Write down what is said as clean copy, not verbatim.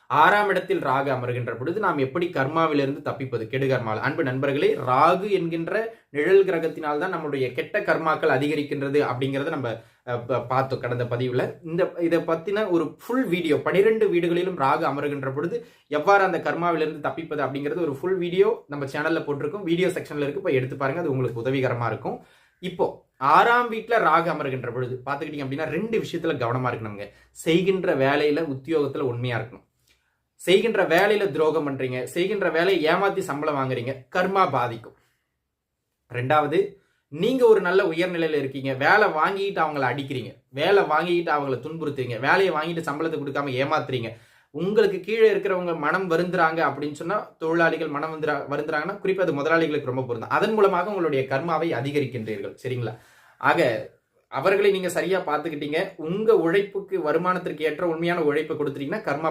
6ஆம் இடத்தில் ராகு அமர்கின்ற பொழுது நாம் எப்படி கர்மாவிலிருந்து தப்பிப்பது, கெடு கர்மாவில்? அன்பு நண்பர்களே, ராகு என்கின்ற நிழல் கிரகத்தினால் தான் நம்மளுடைய கெட்ட கர்மாக்கள் அதிகரிக்கின்றது அப்படிங்கிறத நம்ம பார்த்தோம் கடந்த பதிவுல. இதை பத்தின ஒரு ஃபுல் வீடியோ 12 வீடுகளிலும் ராகு அமருகின்ற பொழுது எவ்வாறு அந்த கர்மாவிலிருந்து தப்பிப்பது அப்படிங்கிறது ஒரு ஃபுல் வீடியோ நம்ம சேனல்ல போட்டிருக்கோம். வீடியோ செக்ஷன்ல இருக்கு, போய் எடுத்து பாருங்க, அது உங்களுக்கு உதவிகரமா இருக்கும். இப்போ 6ஆம் வீட்டுல ராகு அமருகின்ற பொழுது பாத்துக்கிட்டீங்க அப்படின்னா 2 விஷயத்துல கவனமா இருக்கணுங்க. செய்கின்ற வேலையில உத்தியோகத்துல உண்மையா இருக்கணும். செய்கின்ற வேலையில துரோகம் பண்றீங்க, செய்கின்ற வேலையை ஏமாத்தி சம்பளம் வாங்குறீங்க, கர்மா பாதிக்கும். 2வது, நீங்க ஒரு நல்ல உயர்நிலையில இருக்கீங்க, வேலை வாங்கிட்டு அவங்கள அடிக்கிறீங்க, வேலை வாங்கிட்டு அவங்கள துன்புறுத்துறீங்க, வேலையை வாங்கிட்டு சம்பளத்தை கொடுக்காம ஏமாத்துறீங்க, உங்களுக்கு கீழே இருக்கிறவங்க மனம் வருந்துறாங்க அப்படின்னு சொன்னா, தொழிலாளிகள் மனம் வருந்துறாங்கன்னா குறிப்பா அது முதலாளிகளுக்கு ரொம்ப பொருந்தும். அதன் மூலமாக உங்களுடைய கர்மாவை அதிகரிக்கின்றீர்கள். சரிங்களா? ஆக அவர்களை நீங்க சரியா பாத்துக்கிட்டீங்க, உங்க உழைப்புக்கு வருமானத்திற்கு ஏற்ற உண்மையான உழைப்பை கொடுத்துட்டீங்கன்னா கர்மா